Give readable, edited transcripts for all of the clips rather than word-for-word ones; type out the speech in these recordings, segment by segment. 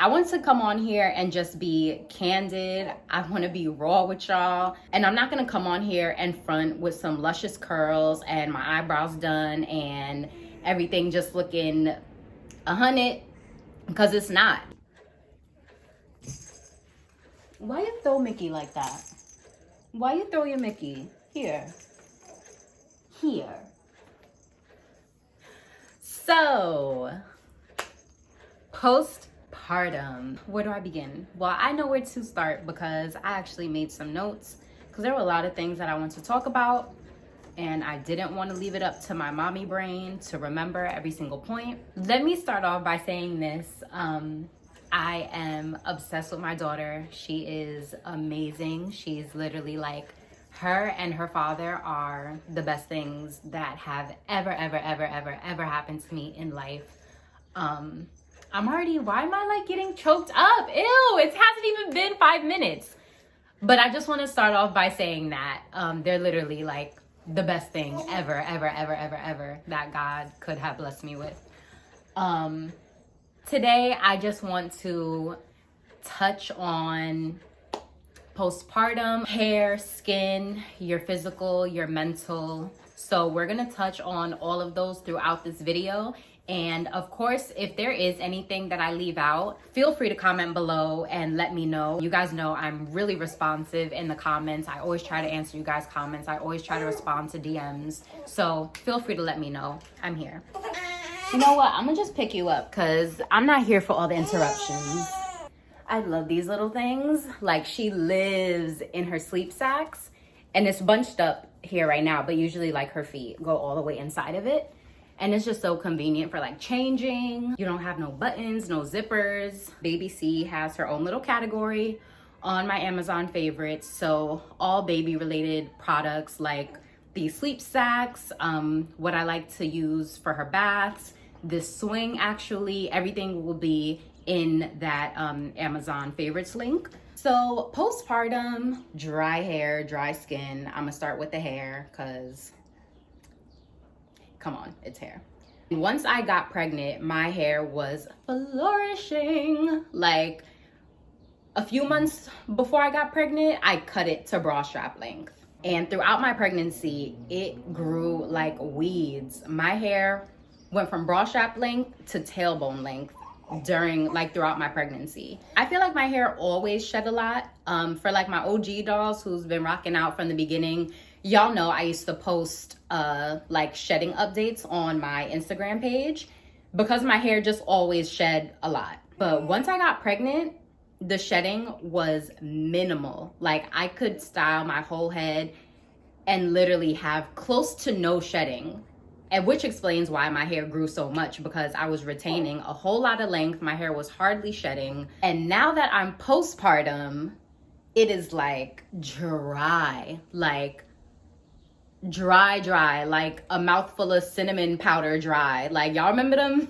I want to come on here and just be candid. I want to be raw with y'all. And I'm not going to come on here and front with some luscious curls and my eyebrows done and everything just looking 100, because it's not. Why you throw Mickey like that? Why you throw your Mickey? Here. So, postpartum. Where do I begin? Well, I know where to start because I actually made some notes because there were a lot of things that I want to talk about and I didn't want to leave it up to my mommy brain to remember every single point. Let me start off by saying this. I am obsessed with my daughter. She is amazing. She's literally like, her and her father are the best things that have ever happened to me in life. I'm already, why am I like getting choked up? Ew, it hasn't even been 5 minutes. But I just want to start off by saying that they're literally like the best thing ever that God could have blessed me with. Today, I just want to touch on postpartum, hair, skin, your physical, your mental. So we're gonna touch on all of those throughout this video. And of course, if there is anything that I leave out, feel free to comment below and let me know. You guys know I'm really responsive in the comments. I always try to answer you guys' comments. I always try to respond to DMs. So feel free to let me know. I'm here. You know what? I'm gonna just pick you up because I'm not here for all the interruptions. I love these little things. Like, she lives in her sleep sacks and it's bunched up here right now, but usually like her feet go all the way inside of it. And it's just so convenient for like changing. You don't have no buttons, no zippers. Baby C has her own little category on my Amazon favorites. So all baby related products like these sleep sacks, what I like to use for her baths, this swing, actually, everything will be in that Amazon favorites link. So postpartum, dry hair, dry skin. I'm gonna start with the hair because come on, it's hair. Once I got pregnant, my hair was flourishing. Like a few months before I got pregnant, I cut it to bra strap length. And throughout my pregnancy, it grew like weeds. My hair went from bra strap length to tailbone length throughout my pregnancy. I feel like my hair always shed a lot. For like my OG dolls who's been rocking out from the beginning, y'all know I used to post like shedding updates on my Instagram page because my hair just always shed a lot. But once I got pregnant, the shedding was minimal. Like, I could style my whole head and literally have close to no shedding. And which explains why my hair grew so much, because I was retaining a whole lot of length. My hair was hardly shedding. And now that I'm postpartum, it is like dry, like a mouthful of cinnamon powder dry. Like, y'all remember them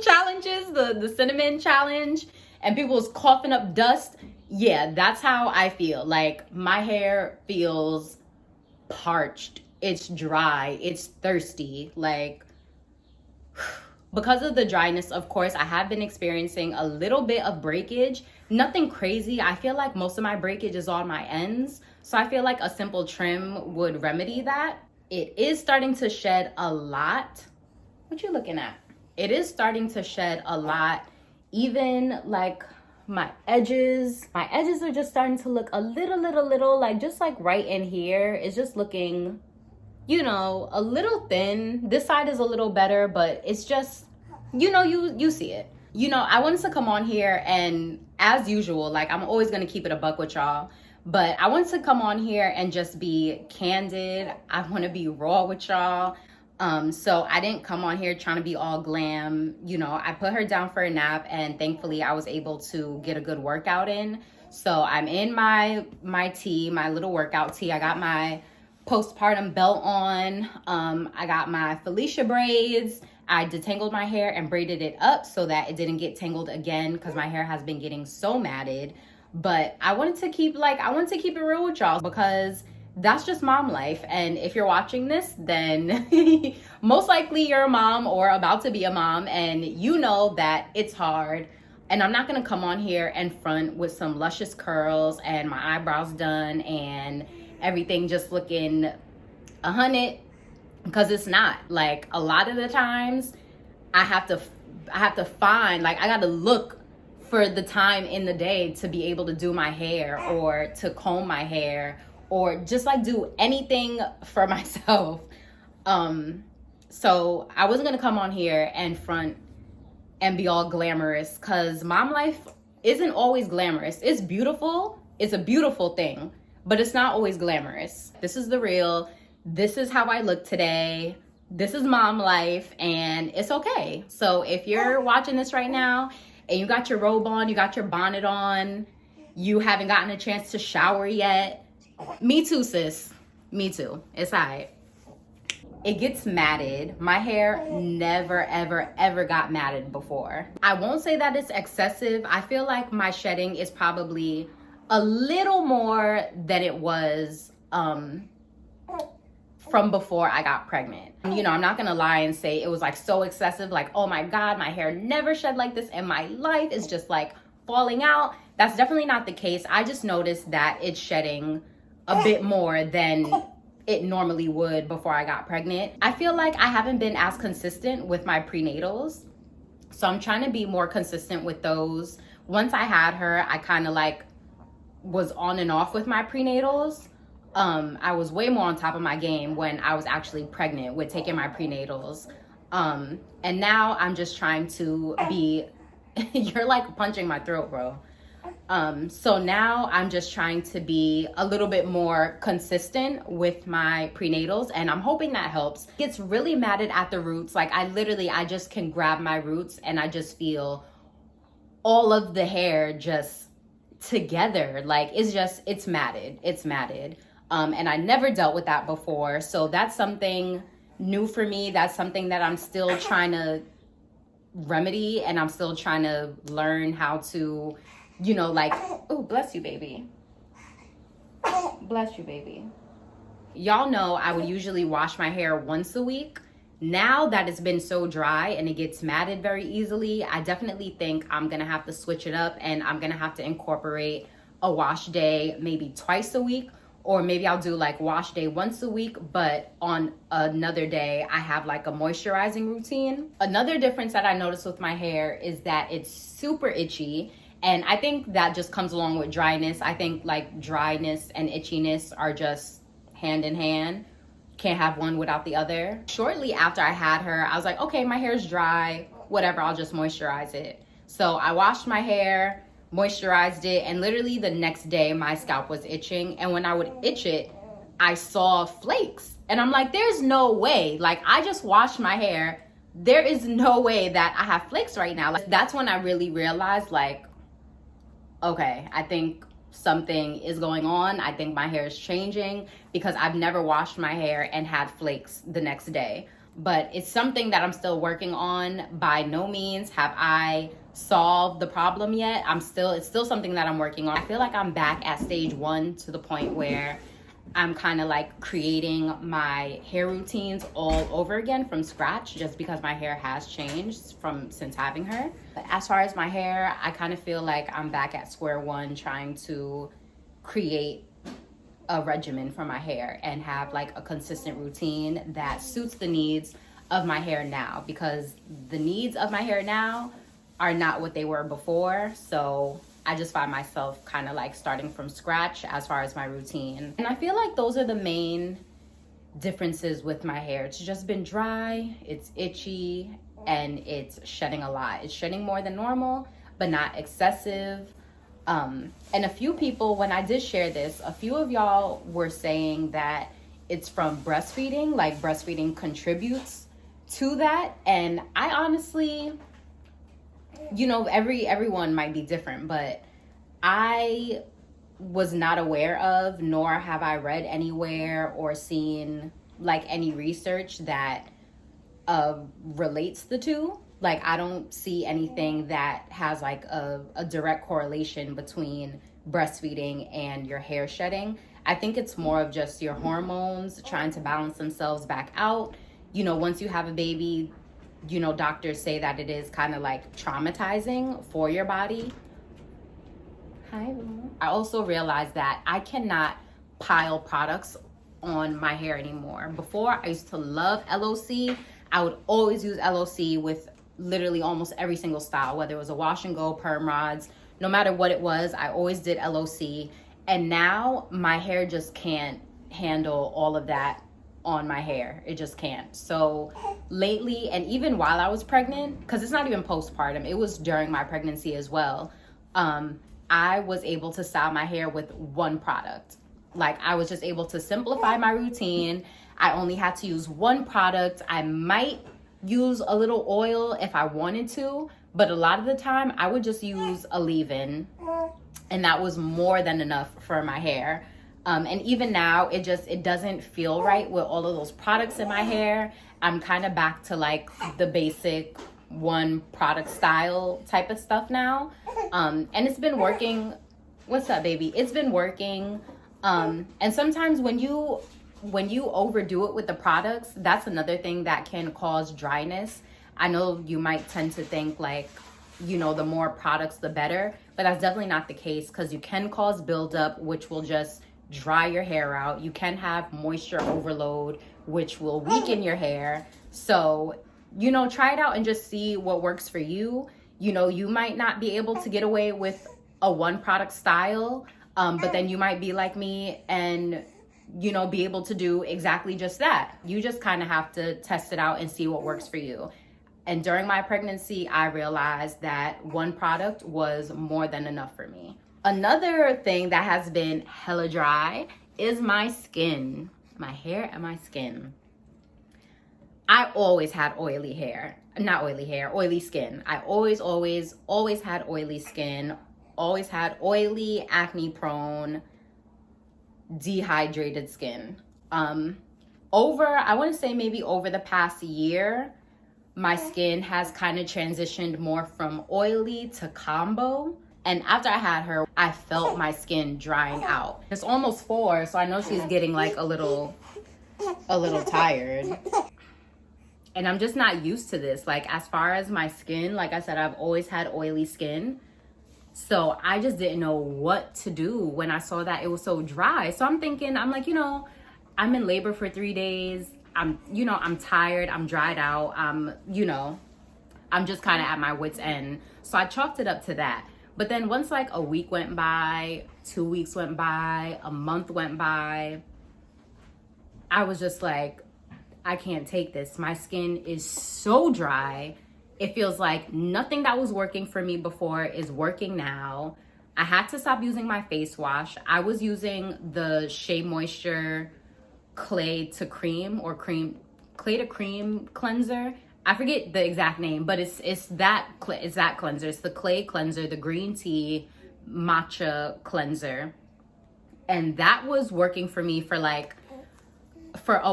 challenges, the cinnamon challenge, and people was coughing up dust? Yeah, that's how I feel. Like, my hair feels parched. It's dry, it's thirsty. Like, because of the dryness, of course, I have been experiencing a little bit of breakage. Nothing crazy. I feel like most of my breakage is on my ends. So I feel like a simple trim would remedy that. It is starting to shed a lot. What you looking at? It is starting to shed a lot. Even like my edges are just starting to look a little, like just like right in here. It's just looking, you know, a little thin. This side is a little better, but it's just, you know, you see it. You know, I wanted to come on here and, as usual, like, I'm always going to keep it a buck with y'all, but I wanted to come on here and just be candid. I want to be raw with y'all. So I didn't come on here trying to be all glam. You know, I put her down for a nap and thankfully I was able to get a good workout in. So I'm in my tee, my little workout tee. I got my postpartum belt on. I got my Felicia braids. I detangled my hair and braided it up so that it didn't get tangled again because my hair has been getting so matted. But I wanted to keep it real with y'all because that's just mom life. And if you're watching this, then most likely you're a mom or about to be a mom, and you know that it's hard. And I'm not gonna come on here and front with some luscious curls and my eyebrows done and everything just looking 100, because it's not. Like, a lot of the times I have to find, like, I gotta look for the time in the day to be able to do my hair or to comb my hair or just like do anything for myself. So I wasn't gonna come on here and front and be all glamorous, because mom life isn't always glamorous. It's beautiful. It's a beautiful thing, but it's not always glamorous. This is the real. This is how I look today. This is mom life, and it's okay. So if you're watching this right now and you got your robe on, you got your bonnet on, you haven't gotten a chance to shower yet, me too, sis. Me too. It's all right. It gets matted. My hair never, ever, ever got matted before. I won't say that it's excessive. I feel like my shedding is probably a little more than it was from before I got pregnant. You know, I'm not gonna lie and say it was like so excessive, like, oh my God, my hair never shed like this in my life. It's just like falling out. That's definitely not the case. I just noticed that it's shedding a bit more than it normally would before I got pregnant. I feel like I haven't been as consistent with my prenatals, so I'm trying to be more consistent with those. Once I had her, I kind of like was on and off with my prenatals. I was way more on top of my game when I was actually pregnant with taking my prenatals. And now I'm just trying to be, you're like punching my throat, bro. So now I'm just trying to be a little bit more consistent with my prenatals, and I'm hoping that helps. It's really matted at the roots. Like, I just can grab my roots and I just feel all of the hair just together. Like, it's matted. It's matted. And I never dealt with that before. So that's something new for me. That's something that I'm still trying to remedy, and I'm still trying to learn how to, you know, like, oh, bless you, baby. Bless you, baby. Y'all know I would usually wash my hair once a week. Now that it's been so dry and it gets matted very easily, I definitely think I'm gonna have to switch it up, and I'm gonna have to incorporate a wash day maybe twice a week, or maybe I'll do like wash day once a week, but on another day I have like a moisturizing routine. Another difference that I noticed with my hair is that it's super itchy. And I think that just comes along with dryness. I think like dryness and itchiness are just hand in hand. Can't have one without the other. Shortly after I had her, I was like, okay, my hair's dry, whatever, I'll just moisturize it. So I washed my hair, moisturized it, and literally the next day my scalp was itching. And when I would itch it, I saw flakes. And I'm like, there's no way. Like, I just washed my hair. There is no way that I have flakes right now. Like, that's when I really realized, like, okay, I think something is going on. I think my hair is changing, because I've never washed my hair and had flakes the next day. But it's something that I'm still working on. By no means have I solved the problem yet. It's still something that I'm working on. I feel like I'm back at stage 1, to the point where I'm kind of like creating my hair routines all over again from scratch, just because my hair has changed since having her. But as far as my hair, I kind of feel like I'm back at square one, trying to create a regimen for my hair and have like a consistent routine that suits the needs of my hair now, because the needs of my hair now are not what they were before. So I just find myself kind of like starting from scratch as far as my routine. And I feel like those are the main differences with my hair. It's just been dry, it's itchy, and it's shedding a lot. It's shedding more than normal, but not excessive. And a few people, when I did share this, a few of y'all were saying that it's from breastfeeding, like breastfeeding contributes to that. And I honestly, you know, everyone might be different, but I was not aware of, nor have I read anywhere or seen like any research that relates the two. Like, I don't see anything that has like a direct correlation between breastfeeding and your hair shedding. I think it's more of just your hormones trying to balance themselves back out. You know, once you have a baby, you know, doctors say that it is kind of like traumatizing for your body. Hi. I also realized that I cannot pile products on my hair anymore. Before, I used to love LOC. I would always use LOC with literally almost every single style, whether it was a wash and go, perm rods, no matter what it was, I always did LOC. And now my hair just can't handle all of that on my hair. It just can't. So lately, and even while I was pregnant, because it's not even postpartum, it was during my pregnancy as well, I was able to style my hair with one product. Like, I was just able to simplify my routine. I only had to use one product. I might use a little oil if I wanted to, but a lot of the time I would just use a leave-in, and that was more than enough for my hair. And even now, it doesn't feel right with all of those products in my hair. I'm kind of back to like the basic one product style type of stuff now. And it's been working. What's up, baby? It's been working. And sometimes when you overdo it with the products, that's another thing that can cause dryness. I know you might tend to think like, you know, the more products, the better, but that's definitely not the case, because you can cause buildup, which will just dry your hair out. You can have moisture overload, which will weaken your hair. So, you know, try it out and just see what works for you. You know, you might not be able to get away with a one product style, but then you might be like me and, you know, be able to do exactly just that. You just kind of have to test it out and see what works for you. And during my pregnancy, I realized that one product was more than enough for me. Another thing that has been hella dry is my skin, my hair and my skin. I always had oily hair, not oily hair, oily skin. I always had oily skin, always had oily, acne prone, dehydrated skin. I want to say maybe over the past year, my skin has kind of transitioned more from oily to combo. And after I had her, I felt my skin drying out. It's almost 4, so I know she's getting like a little tired. And I'm just not used to this. Like, as far as my skin, like I said, I've always had oily skin. So I just didn't know what to do when I saw that it was so dry. So I'm thinking, I'm like, you know, I'm in labor for 3 days. I'm tired. I'm dried out. I'm just kind of at my wit's end. So I chalked it up to that. But then once like a week went by, 2 weeks went by, a month went by, I was just like, I can't take this. My skin is so dry. It feels like nothing that was working for me before is working now. I had to stop using my face wash. I was using the Shea Moisture clay to cream cleanser. I forget the exact name, but it's that cleanser. It's the clay cleanser, the green tea matcha cleanser. And that was working for me for a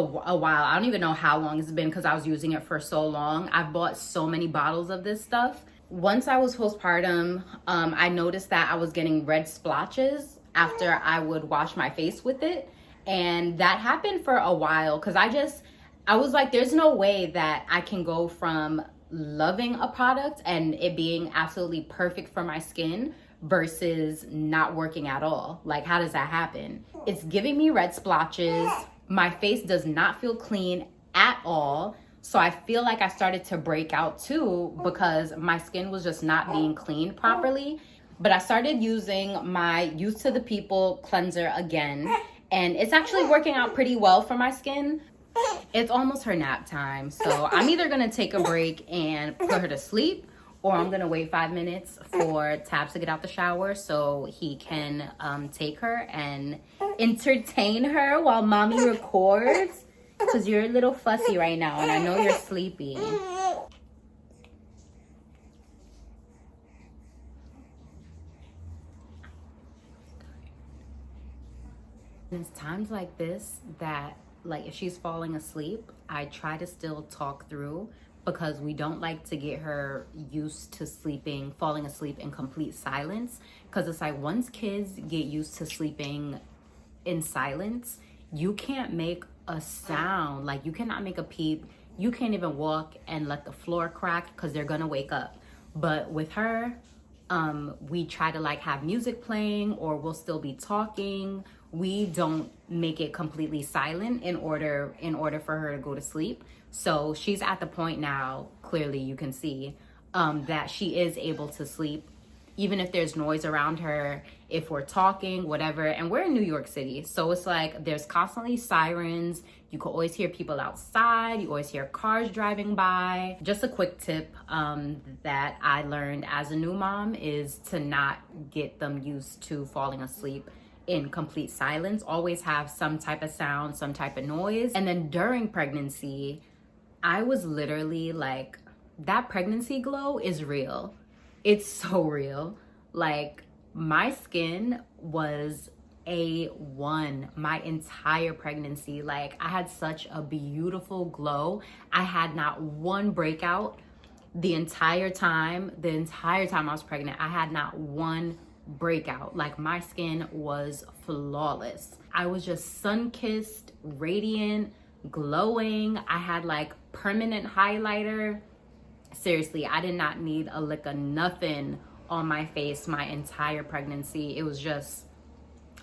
while. I don't even know how long it's been, because I was using it for so long. I've bought so many bottles of this stuff. Once I was postpartum, I noticed that I was getting red splotches after I would wash my face with it. And that happened for a while, because I was like, there's no way that I can go from loving a product and it being absolutely perfect for my skin versus not working at all. Like, how does that happen? It's giving me red splotches. My face does not feel clean at all. So I feel like I started to break out too, because my skin was just not being cleaned properly. But I started using my Youth to the People cleanser again, and it's actually working out pretty well for my skin. It's almost her nap time, so I'm either gonna take a break and put her to sleep, or I'm gonna wait 5 minutes for Tabs to get out the shower so he can take her and entertain her while mommy records, because you're a little fussy right now and I know you're sleepy. It's times like this that, like, if she's falling asleep, I try to still talk through, because we don't like to get her used to falling asleep in complete silence. Because it's like, once kids get used to sleeping in silence, you can't make a sound. Like, you cannot make a peep. you can't even walk and let the floor crack because they're gonna wake up. But with her, we try to like have music playing, or we'll still be talking. We don't make it completely silent in order for her to go to sleep. So she's at the point now, clearly you can see, that she is able to sleep even if there's noise around her, if we're talking, whatever. And we're in New York City, so it's like there's constantly sirens. You can always hear people outside. You always hear cars driving by. Just a quick tip that I learned as a new mom is to not get them used to falling asleep in complete silence. Always have some type of sound, some type of noise. And then during pregnancy, I was literally like, that pregnancy glow is real. It's so real. Like, my skin was A1 my entire pregnancy. Like, I had such a beautiful glow. I had not one breakout the entire time I was pregnant. I had not one breakout. Like, my skin was flawless. I was just sun-kissed, radiant, glowing. I had like permanent highlighter. Seriously, I did not need a lick of nothing on my face my entire pregnancy. It was just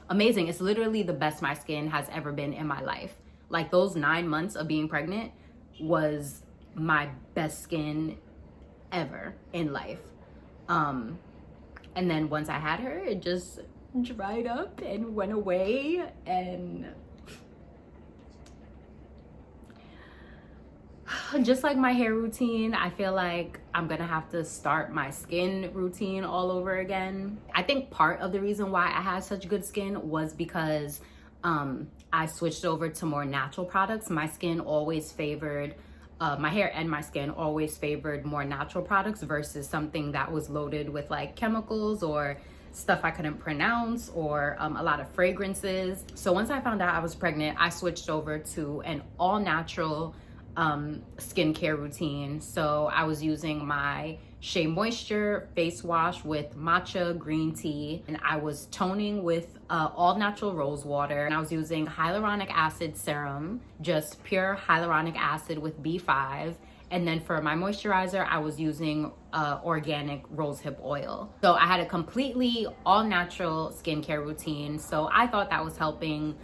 amazing. It's literally the best my skin has ever been in my life. Like, those 9 months of being pregnant was my best skin ever in life. And then once I had her, it just dried up and went away. And just like my hair routine, I feel like I'm gonna have to start my skin routine all over again. I think part of the reason why I had such good skin was because I switched over to more natural products. My skin always favored, my hair and my skin always favored more natural products versus something that was loaded with like chemicals or stuff I couldn't pronounce, or a lot of fragrances. So once I found out I was pregnant, I switched over to an all natural skincare routine. So I was using my Shea Moisture face wash with matcha green tea, and I was toning with all natural rose water, and I was using hyaluronic acid serum, just pure hyaluronic acid with B5. And then for my moisturizer, I was using organic rosehip oil. So I had a completely all natural skincare routine. So I thought that was helping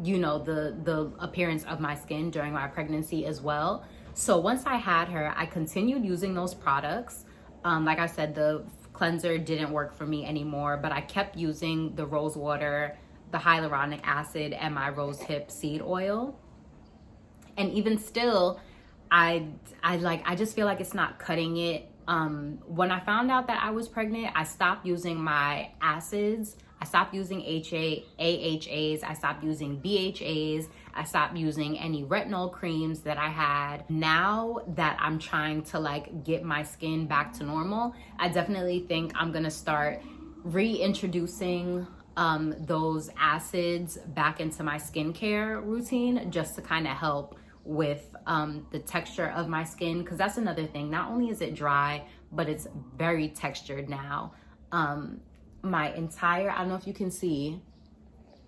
you know, the appearance of my skin during my pregnancy as well. So once I had her, I continued using those products. Like I said, the cleanser didn't work for me anymore, but I kept using the rose water, the hyaluronic acid, and my rosehip seed oil. And even still, I just feel like it's not cutting it. When I found out that I was pregnant, I stopped using my acids. I stopped using AHAs, I stopped using BHAs, I stopped using any retinol creams that I had. Now that I'm trying to like get my skin back to normal, I definitely think I'm gonna start reintroducing those acids back into my skincare routine, just to kind of help with the texture of my skin, because that's another thing. Not only is it dry, but it's very textured now. My entire, I don't know if you can see,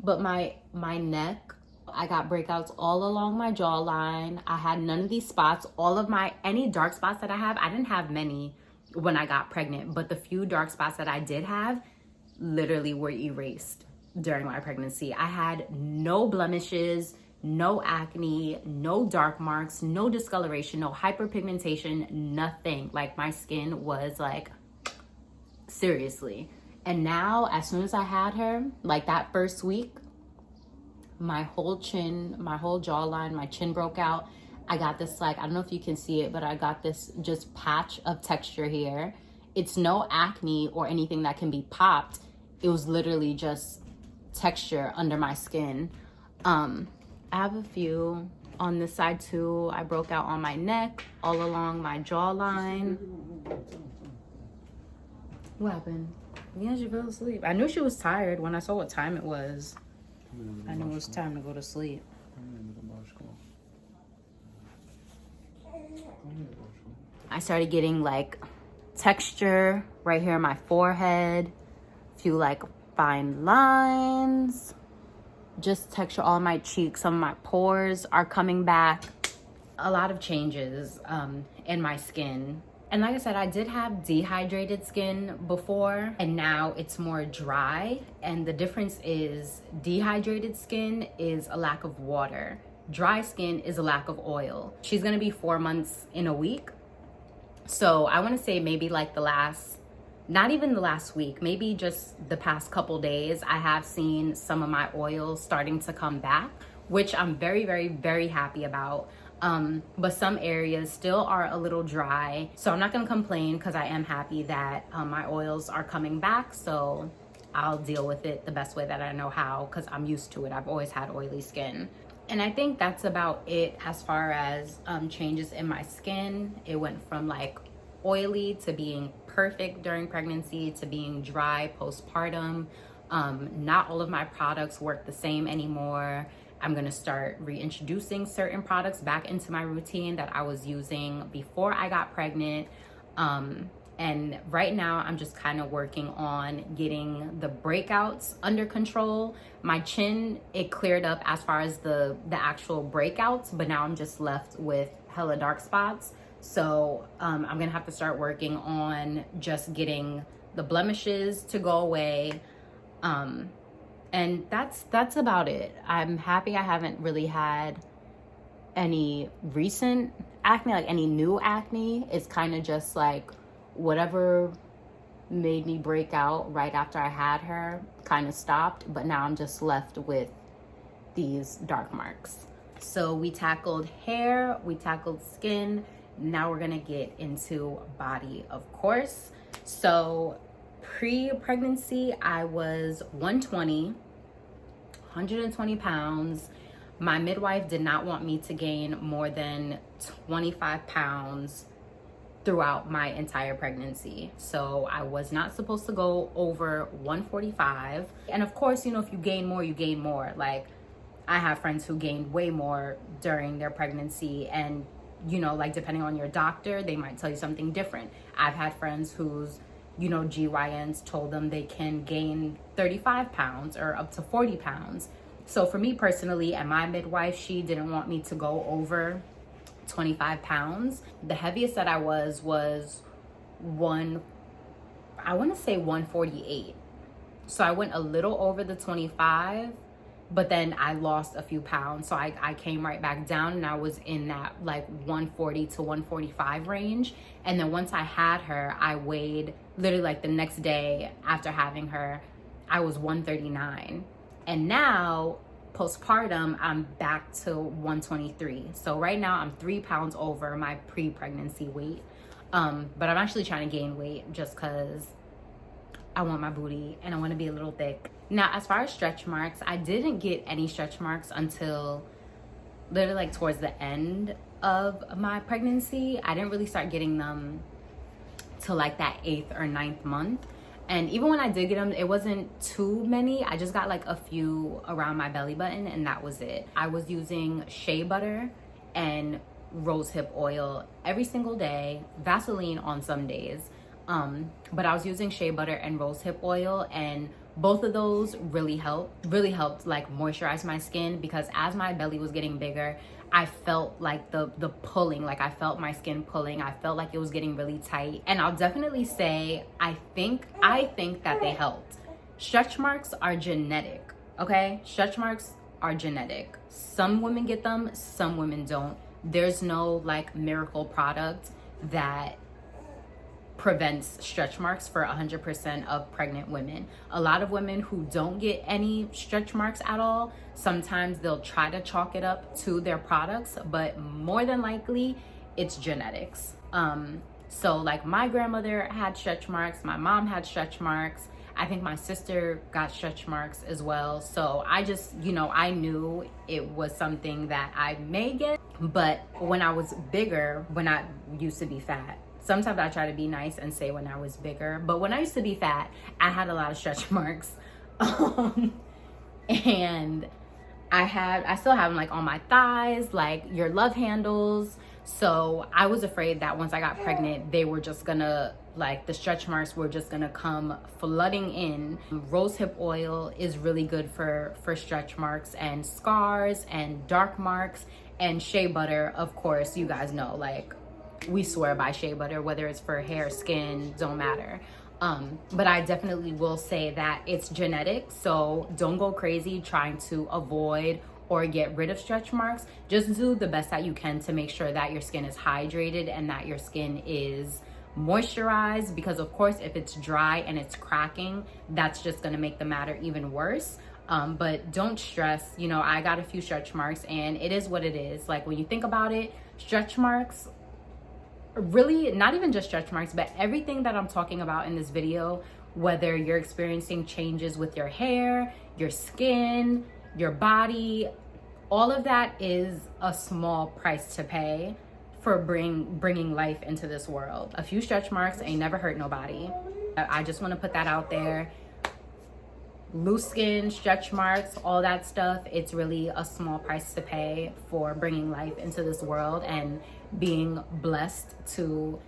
but my neck, I got breakouts all along my jawline. I had none of these spots. All of any dark spots that I have, I didn't have many when I got pregnant, but the few dark spots that I did have literally were erased during my pregnancy. I had no blemishes, no acne, no dark marks, no discoloration, no hyperpigmentation, nothing. Like, my skin was like, seriously. And now, as soon as I had her, like that first week, my whole chin, my whole jawline, my chin broke out. I got this, like, I don't know if you can see it, but I got this just patch of texture here. It's no acne or anything that can be popped. It was literally just texture under my skin. I have a few on this side too. I broke out on my neck, all along my jawline. What happened? Yeah, she fell asleep. I knew she was tired when I saw what time it was. I knew it was time to go to sleep. I started getting like texture right here in my forehead, a few like fine lines, just texture all my cheeks. Some of my pores are coming back. a lot of changes in my skin. And like I said, I did have dehydrated skin before, and now it's more dry. And the difference is dehydrated skin is a lack of water. Dry skin is a lack of oil. She's gonna be 4 months in a week. So I wanna say maybe like not even the last week, maybe just the past couple days, I have seen some of my oils starting to come back, which I'm very, very, very happy about. But some areas still are a little dry. So I'm not gonna complain because I am happy that my oils are coming back. So I'll deal with it the best way that I know how because I'm used to it. I've always had oily skin. And I think that's about it as far as changes in my skin. It went from like oily to being perfect during pregnancy to being dry postpartum. Not all of my products work the same anymore. I'm gonna start reintroducing certain products back into my routine that I was using before I got pregnant. And right now I'm just kind of working on getting the breakouts under control. My chin, it cleared up as far as the actual breakouts, but now I'm just left with hella dark spots. So I'm gonna have to start working on just getting the blemishes to go away. And that's about it. I'm happy I haven't really had any recent acne, like any new acne. It's kind of just like whatever made me break out right after I had her kind of stopped, but now I'm just left with these dark marks. So we tackled hair, we tackled skin. Now we're gonna get into body, of course. So pre-pregnancy, I was 120 pounds. My midwife did not want me to gain more than 25 pounds throughout my entire pregnancy. So I was not supposed to go over 145. And of course, you know, if you gain more, you gain more. Like I have friends who gained way more during their pregnancy, and you know, like depending on your doctor, they might tell you something different. I've had friends whose, you know, GYNs told them they can gain 35 pounds or up to 40 pounds. So for me personally, and my midwife, she didn't want me to go over 25 pounds. The heaviest that I was I want to say 148. So I went a little over the 25, but then I lost a few pounds. So I came right back down, and I was in that like 140 to 145 range. And then once I had her, I weighed literally like the next day after having her, I was 139. And now postpartum, I'm back to 123. So right now I'm 3 pounds over my pre-pregnancy weight. But I'm actually trying to gain weight just because I want my booty and I want to be a little thick. Now, as far as stretch marks, I didn't get any stretch marks until literally like towards the end of my pregnancy. I didn't really start getting them till like that 8th or 9th month. And even when I did get them, it wasn't too many. I just got like a few around my belly button, and that was it. I was using shea butter and rosehip oil every single day, Vaseline on some days. But I was using shea butter and rosehip oil, and both of those really helped like moisturize my skin, because as my belly was getting bigger, I felt like the pulling, like I felt my skin pulling. I felt like it was getting really tight. And I'll definitely say, I think that they helped. Stretch marks are genetic, okay? Stretch marks are genetic. Some women get them, some women don't. There's no like miracle product that prevents stretch marks for 100% of pregnant women. A lot of women who don't get any stretch marks at all, sometimes they'll try to chalk it up to their products, but more than likely it's genetics. So like my grandmother had stretch marks, my mom had stretch marks, I think my sister got stretch marks as well. So I just, you know, I knew it was something that I may get. But when I was bigger, when I used to be fat, sometimes I try to be nice and say when I was bigger, but when I used to be fat, I had a lot of stretch marks. And I still have them like on my thighs, like your love handles. So I was afraid that once I got pregnant, they were just gonna, like the stretch marks were just gonna come flooding in. Rosehip oil is really good for stretch marks and scars and dark marks. And shea butter, of course, you guys know, like, we swear by shea butter, whether it's for hair, skin, don't matter. But I definitely will say that it's genetic, so don't go crazy trying to avoid or get rid of stretch marks. Just do the best that you can to make sure that your skin is hydrated and that your skin is moisturized, because of course if it's dry and it's cracking, that's just going to make the matter even worse. But don't stress. You know, I got a few stretch marks and it is what it is. Like, when you think about it, stretch marks, really not even just stretch marks, but everything that I'm talking about in this video, whether you're experiencing changes with your hair, your skin, your body, all of that is a small price to pay for bringing life into this world. A few stretch marks ain't never hurt nobody. I just want to put that out there. Loose skin, stretch marks, all that stuff, it's really a small price to pay for bringing life into this world and being blessed to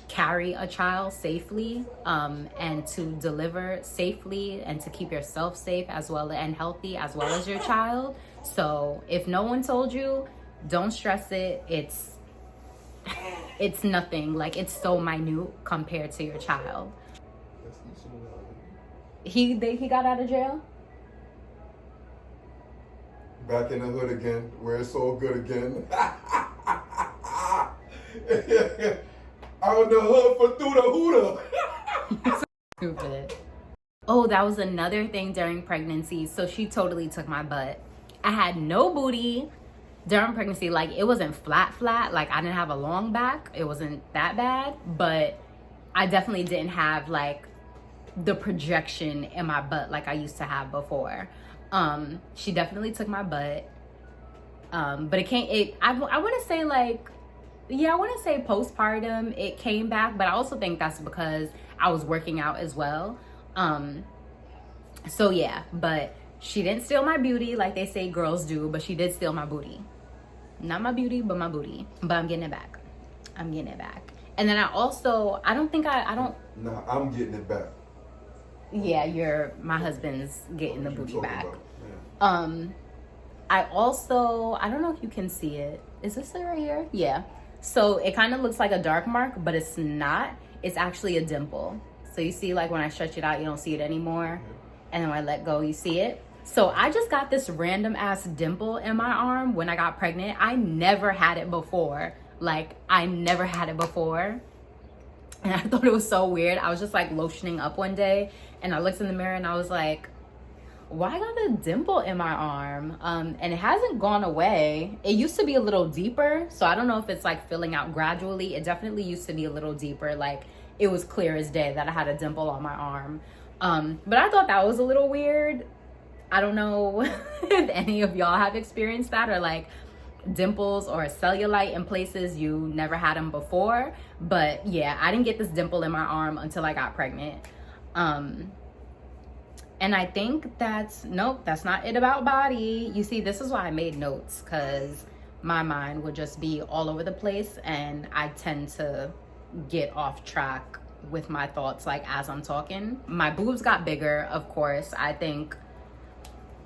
carry a child safely, and to deliver safely, and to keep yourself safe as well and healthy, as well as your child. So if no one told you, don't stress it. It's nothing. Like, it's so minute compared to your child. He got out of jail? Back in the hood again, where it's all good again. I'm in the hood for through the hooter. Stupid. Oh, that was another thing during pregnancy. So she totally took my butt. I had no booty during pregnancy. Like, it wasn't flat. Like, I didn't have a long back. It wasn't that bad. But I definitely didn't have, like, the projection in my butt like I used to have before. She definitely took my butt. But I want to say, like, yeah, I want to say postpartum, it came back, but I also think that's because I was working out as well. So yeah, but she didn't steal my beauty like they say girls do, but she did steal my booty. Not my beauty, but my booty. But I'm getting it back. I'm getting it back. And then I don't think Nah, I'm getting it back. Yeah, my husband's getting the booty back. Yeah. I don't know if you can see it. Is this it right here? Yeah. So it kind of looks like a dark mark, but it's not. It's actually a dimple. So you see, like, when I stretch it out, you don't see it anymore. And then when I let go, you see it. So I just got this random ass dimple in my arm when I got pregnant. I never had it before. Like, I never had it before. And I thought it was so weird. I was just, like, lotioning up one day, and I looked in the mirror and I was like, why I got a dimple in my arm? And it hasn't gone away. It used to be a little deeper, so I don't know if it's, like, filling out gradually. It definitely used to be a little deeper. Like, it was clear as day that I had a dimple on my arm. But I thought that was a little weird. I don't know if any of y'all have experienced that, or, like, dimples or cellulite in places you never had them before. But yeah, I didn't get this dimple in my arm until I got pregnant. And I think that's not it about body. You see, this is why I made notes, because my mind would just be all over the place, and I tend to get off track with my thoughts, like, as I'm talking. My boobs got bigger, of course. I think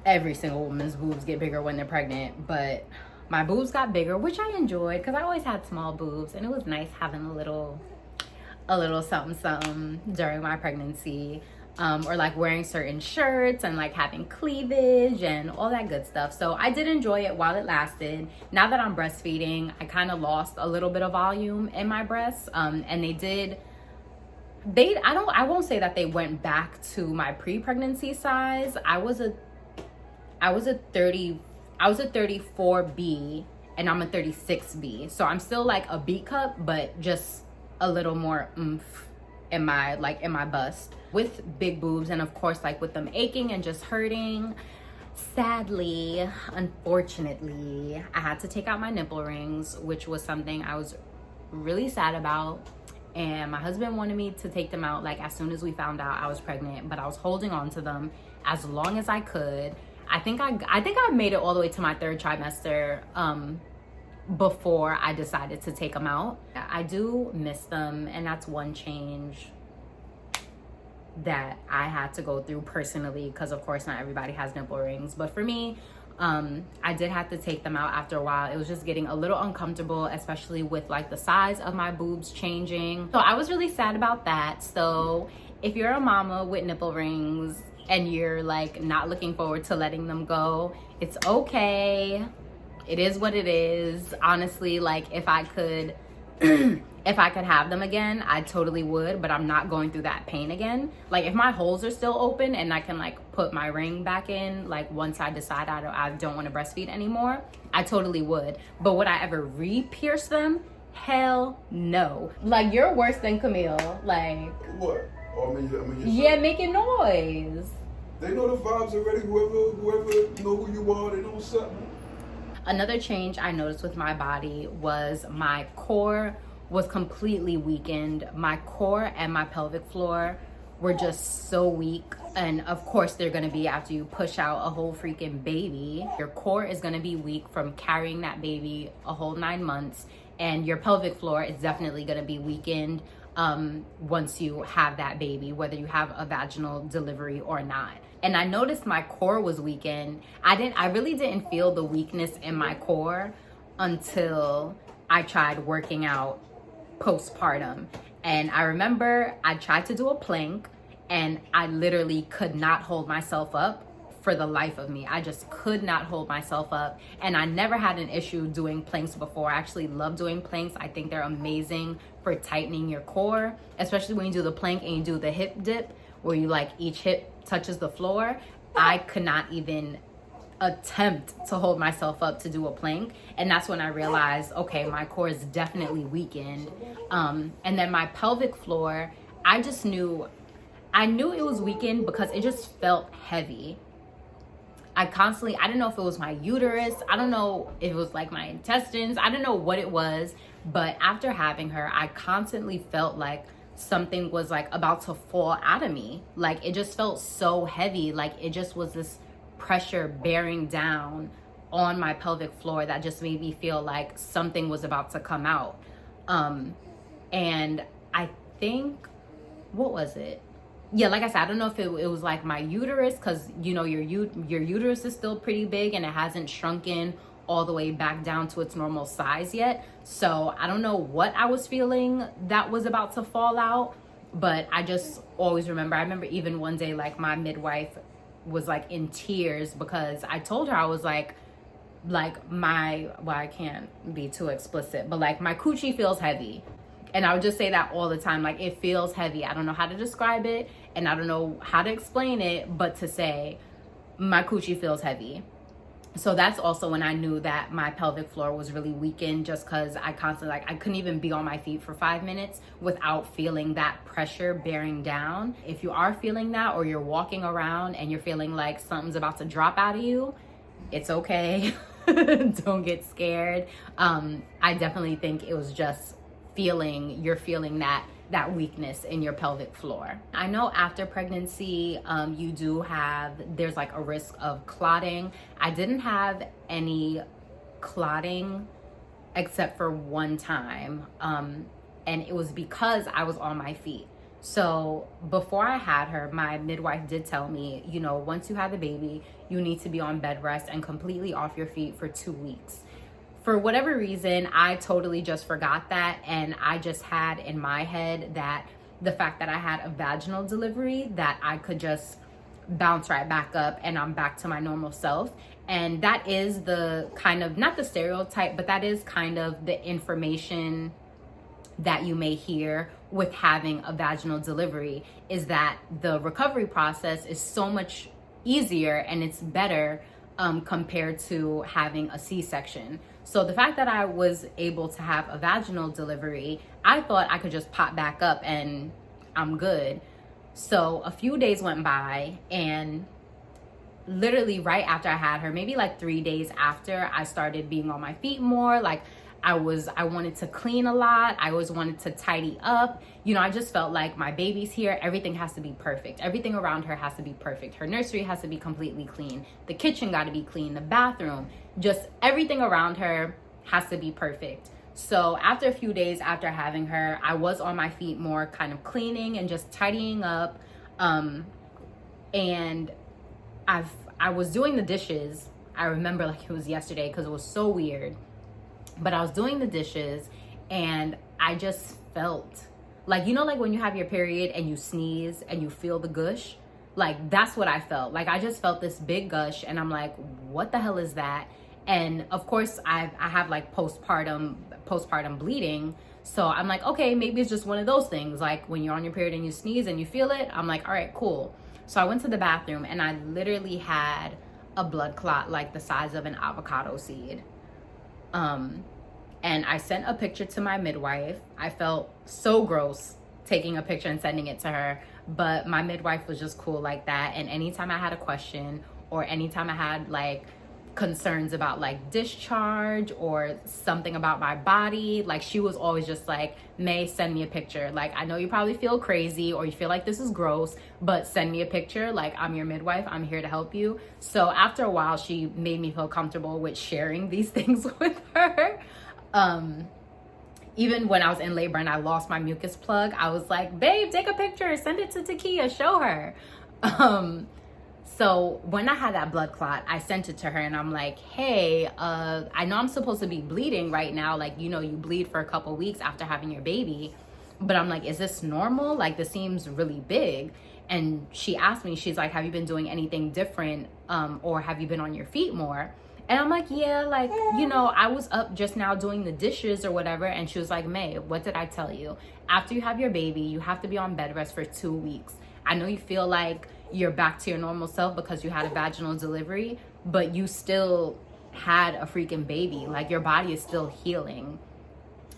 every single woman's boobs get bigger when they're pregnant, but my boobs got bigger, which I enjoyed, because I always had small boobs, and it was nice having a little something during my pregnancy. Or, like, wearing certain shirts and, like, having cleavage and all that good stuff. So I did enjoy it while it lasted. Now that I'm breastfeeding, I kind of lost a little bit of volume in my breasts. And I won't say that they went back to my pre-pregnancy size. I was a 34B and I'm a 36B. So I'm still, like, a B cup, but just a little more oomph in my bust, with big boobs, and of course, like, with them aching and just hurting. Sadly, unfortunately, I had to take out my nipple rings, which was something I was really sad about. And my husband wanted me to take them out, like, as soon as we found out I was pregnant, but I was holding on to them as long as I could. I think I made it all the way to my third trimester before I decided to take them out. I do miss them, and that's one change that I had to go through personally, because of course not everybody has nipple rings, but for me, I did have to take them out after a while. It was just getting a little uncomfortable, especially with like the size of my boobs changing. So I was really sad about that. So if you're a mama with nipple rings and you're like not looking forward to letting them go, it's okay. It is what it is. Honestly, like if I could have them again, I totally would, but I'm not going through that pain again. Like if my holes are still open and I can like put my ring back in, like once I decide I don't want to breastfeed anymore, I totally would. But would I ever re-pierce them? Hell no. Like you're worse than Camille. Like what? Oh, I mean, yeah, making noise. They know the vibes already. Whoever know who you are, they know what's up. Another change I noticed with my body was my core was completely weakened. My core and my pelvic floor were just so weak. And of course they're gonna be after you push out a whole freaking baby. Your core is gonna be weak from carrying that baby a whole 9 months. And your pelvic floor is definitely gonna be weakened once you have that baby, whether you have a vaginal delivery or not. And I noticed my core was weakened. I really didn't feel the weakness in my core until I tried working out postpartum. And I remember I tried to do a plank and I literally could not hold myself up for the life of me. I just could not hold myself up. And I never had an issue doing planks before. I actually love doing planks. I think they're amazing for tightening your core, especially when you do the plank and you do the hip dip where you like each hip touches the floor. I could not even attempt to hold myself up to do a plank. And that's when I realized, okay, my core is definitely weakened. And then my pelvic floor, I knew it was weakened because it just felt heavy. I didn't know if it was my uterus. I don't know if it was like my intestines. I don't know what it was. But after having her, I constantly felt like something was like about to fall out of me. Like it just felt so heavy. Like it just was this pressure bearing down on my pelvic floor that just made me feel like something was about to come out. And I think, what was it? Yeah, like I said, I don't know if it was like my uterus, because you know your uterus is still pretty big and it hasn't shrunken all the way back down to its normal size yet. So I don't know what I was feeling that was about to fall out, but I just always remember. I remember even one day, like my midwife was like in tears because I told her, I was like I can't be too explicit, but like my coochie feels heavy. And I would just say that all the time, like it feels heavy. I don't know how to describe it and I don't know how to explain it, but to say my coochie feels heavy. So that's also when I knew that my pelvic floor was really weakened, just because I constantly, like I couldn't even be on my feet for 5 minutes without feeling that pressure bearing down. If you are feeling that, or you're walking around and you're feeling like something's about to drop out of you, it's okay. Don't get scared. I definitely think it was just you're feeling that weakness in your pelvic floor. I know after pregnancy, there's like a risk of clotting. I didn't have any clotting except for one time. And it was because I was on my feet. So before I had her, my midwife did tell me, you know, once you have the baby, you need to be on bed rest and completely off your feet for 2 weeks. For whatever reason, I totally just forgot that. And I just had in my head that the fact that I had a vaginal delivery, that I could just bounce right back up and I'm back to my normal self. And that is the kind of, not the stereotype, but that is kind of the information that you may hear with having a vaginal delivery, is that the recovery process is so much easier and it's better compared to having a C-section. So the fact that I was able to have a vaginal delivery, I thought I could just pop back up and I'm good. So a few days went by, and literally right after I had her, maybe like 3 days after, I started being on my feet more. Like I wanted to clean a lot. I always wanted to tidy up. You know, I just felt like my baby's here. Everything has to be perfect. Everything around her has to be perfect. Her nursery has to be completely clean. The kitchen got to be clean. The bathroom, just everything around her has to be perfect. So after a few days after having her, I was on my feet more, kind of cleaning and just tidying up. And I was doing the dishes. I remember like it was yesterday because it was so weird. But I was doing the dishes and I just felt like, you know, like when you have your period and you sneeze and you feel the gush, like that's what I felt. Like I just felt this big gush and I'm like, what the hell is that? And of course I have like postpartum bleeding. So I'm like, okay, maybe it's just one of those things. Like when you're on your period and you sneeze and you feel it, I'm like, all right, cool. So I went to the bathroom and I literally had a blood clot like the size of an avocado seed. And I sent a picture to my midwife. I felt so gross taking a picture and sending it to her, but my midwife was just cool like that. And anytime I had a question or anytime I had like concerns about like discharge or something about my body, like she was always just like, May, send me a picture. Like, I know you probably feel crazy or you feel like this is gross, but send me a picture. Like, I'm your midwife, I'm here to help you. So after a while, she made me feel comfortable with sharing these things with her. Even when I was in labor and I lost my mucus plug, I was like, babe, take a picture, send it to Takia, show her. So when I had that blood clot, I sent it to her and I'm like, hey, I know I'm supposed to be bleeding right now. Like, you know, you bleed for a couple weeks after having your baby, but I'm like, is this normal? Like, this seems really big. And she asked me, she's like, have you been doing anything different? Or have you been on your feet more? And I'm like, yeah, like, you know, I was up just now doing the dishes or whatever. And she was like, May, what did I tell you? After you have your baby, you have to be on bed rest for 2 weeks. I know you feel like you're back to your normal self because you had a vaginal delivery, but you still had a freaking baby. Like, your body is still healing.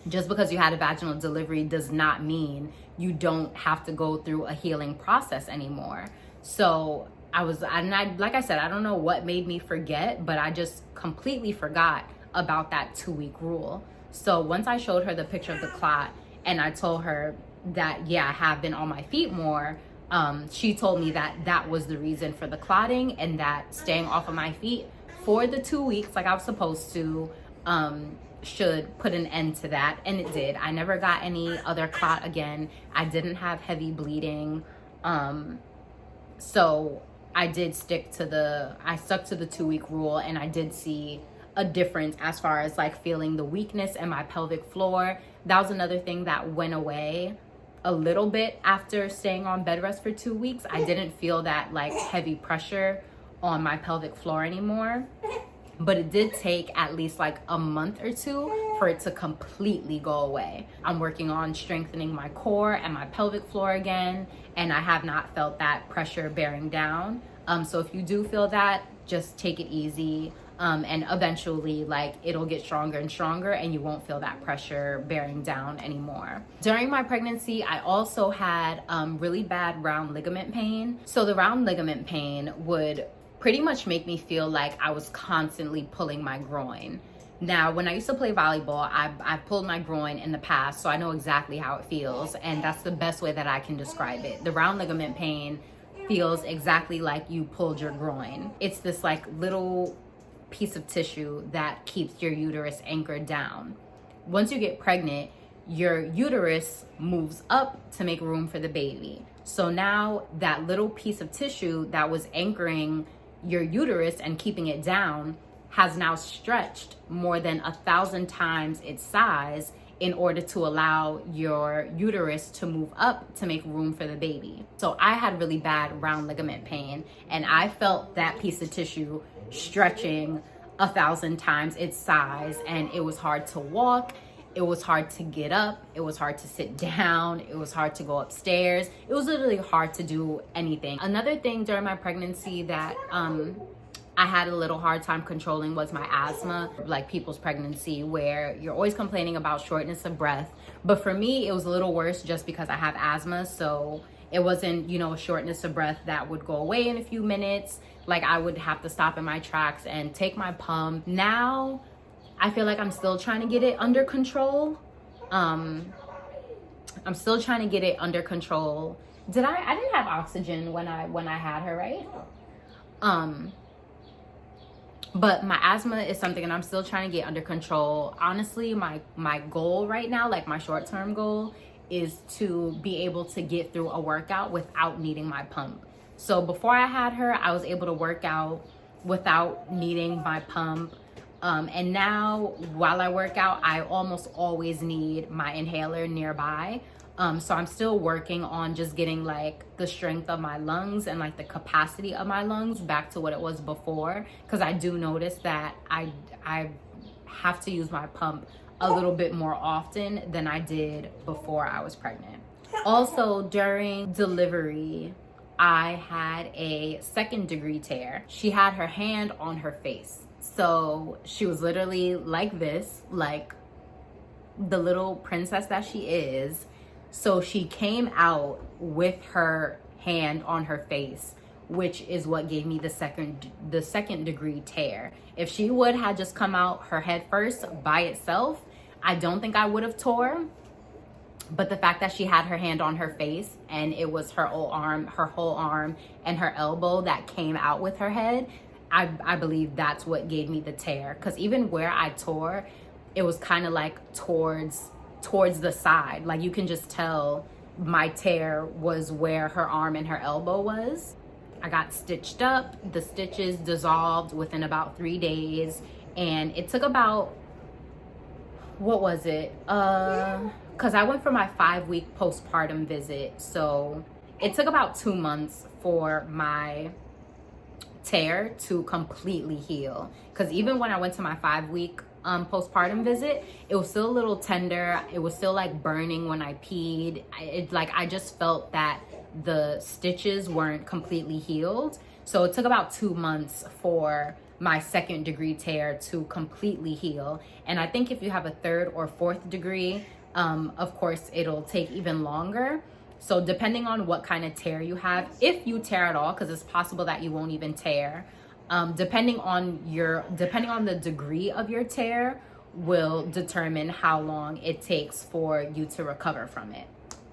Just because you had a vaginal delivery does not mean you don't have to go through a healing process anymore. So like I said, I don't know what made me forget, but I just completely forgot about that 2-week rule. So once I showed her the picture of the clot and I told her that, yeah, I have been on my feet more, she told me that that was the reason for the clotting and that staying off of my feet for the 2 weeks like I was supposed to should put an end to that. And it did. I never got any other clot again. I didn't have heavy bleeding. So I stuck to the 2-week rule, and I did see a difference as far as like feeling the weakness in my pelvic floor. That was another thing that went away a little bit after staying on bed rest for 2 weeks. I didn't feel that like heavy pressure on my pelvic floor anymore, but it did take at least like a month or two for it to completely go away. I'm working on strengthening my core and my pelvic floor again, and I have not felt that pressure bearing down. So if you do feel that, just take it easy. And eventually, like, it'll get stronger and stronger and you won't feel that pressure bearing down anymore. During my pregnancy, I also had really bad round ligament pain. So the round ligament pain would pretty much make me feel like I was constantly pulling my groin. Now, when I used to play volleyball, I pulled my groin in the past, so I know exactly how it feels, and that's the best way that I can describe it. The round ligament pain feels exactly like you pulled your groin. It's this like little piece of tissue that keeps your uterus anchored down. Once you get pregnant, your uterus moves up to make room for the baby. So now that little piece of tissue that was anchoring your uterus and keeping it down has now stretched more than 1,000 times its size in order to allow your uterus to move up to make room for the baby. So I had really bad round ligament pain, and I felt that piece of tissue stretching 1,000 times its size, and it was hard to walk, it was hard to get up, it was hard to sit down, it was hard to go upstairs. It was literally hard to do anything. Another thing during my pregnancy that I had a little hard time controlling was my asthma, like people's pregnancy, where you're always complaining about shortness of breath. But for me, it was a little worse just because I have asthma. So it wasn't, you know, a shortness of breath that would go away in a few minutes. Like, I would have to stop in my tracks and take my pump. Now, I feel like I'm still trying to get it under control. I'm still trying to get it under control. I didn't have oxygen when I had her, right? But my asthma is something that I'm still trying to get under control. Honestly, my goal right now, like my short-term goal, is to be able to get through a workout without needing my pump. So before I had her, I was able to work out without needing my pump. And now while I work out, I almost always need my inhaler nearby. So I'm still working on just getting like the strength of my lungs and like the capacity of my lungs back to what it was before. Cause I do notice that I have to use my pump a little bit more often than I did before I was pregnant. Also during delivery, I had a 2nd-degree tear. She had her hand on her face. So she was literally like this, like the little princess that she is. So she came out with her hand on her face, which is what gave me the 2nd-degree tear. If she would have just come out her head first by itself, I don't think I would have tore. But the fact that she had her hand on her face and it was her whole arm and her elbow that came out with her head, I believe that's what gave me the tear. Because even where I tore, it was kind of like towards the side. Like you can just tell my tear was where her arm and her elbow was. I got stitched up. The stitches dissolved within about 3 days. And it took about, what was it? Because I went for my 5-week postpartum visit. So it took about 2 months for my tear to completely heal. Because even when I went to my 5-week postpartum visit, it was still a little tender. It was still like burning when I peed. I just felt that the stitches weren't completely healed. So it took about 2 months for my 2nd-degree tear to completely heal. And I think if you have a 3rd or 4th degree, of course it'll take even longer. So depending on what kind of tear you have, if you tear at all, because it's possible that you won't even tear, depending on the degree of your tear will determine how long it takes for you to recover from it.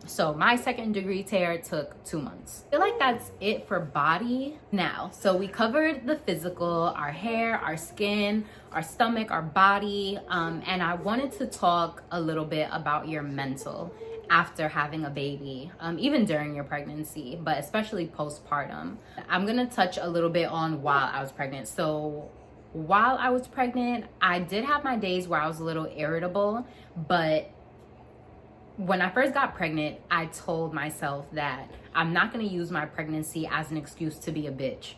So my 2nd-degree tear took 2 months. I feel like that's it for body now. So we covered the physical, our hair, our skin, our stomach, our body, and I wanted to talk a little bit about your mental after having a baby, even during your pregnancy, but especially postpartum. I'm gonna touch a little bit on while I was pregnant. So while I was pregnant, I did have my days where I was a little irritable, but when I first got pregnant, I told myself that I'm not gonna use my pregnancy as an excuse to be a bitch.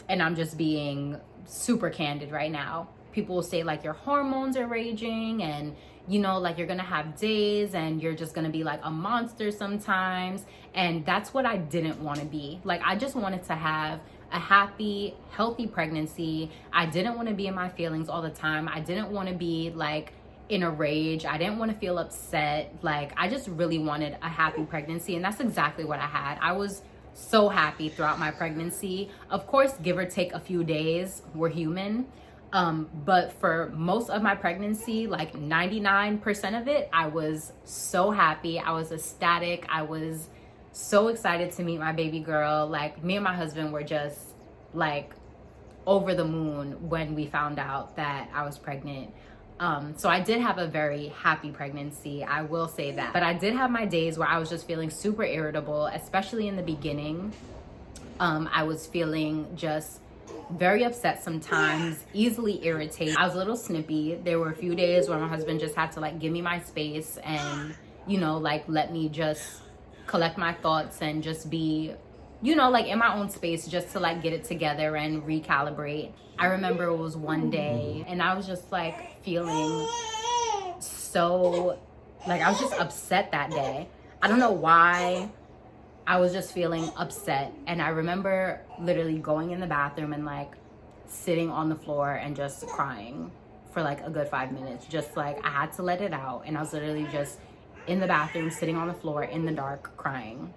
And I'm just being super candid right now. People will say like your hormones are raging and like you're gonna have days and you're just gonna be like a monster sometimes. And that's what I didn't want to be. Like I just wanted to have a happy, healthy pregnancy. I didn't want to be in my feelings all the time. I didn't want to be like in a rage. I didn't want to feel upset. Like I just really wanted a happy pregnancy, and that's exactly what I had. I was so happy throughout my pregnancy. Of course, give or take a few days, we're human. But for most of my pregnancy, like 99% of it, I was so happy. I was ecstatic. I was so excited to meet my baby girl. Like me and my husband were just like over the moon when we found out that I was pregnant. So I did have a very happy pregnancy, I will say that. But I did have my days where I was just feeling super irritable, especially in the beginning. I was feeling just very upset sometimes, easily irritated. I was a little snippy. There were a few days where my husband just had to like give me my space and, like let me just collect my thoughts and just be, like in my own space just to like get it together and recalibrate. I remember it was one day and I was just like feeling so, like I was just upset that day. I don't know why. I was just feeling upset. And I remember literally going in the bathroom and like sitting on the floor and just crying for like a good 5 minutes. Just like I had to let it out. And I was literally just in the bathroom, sitting on the floor in the dark, crying.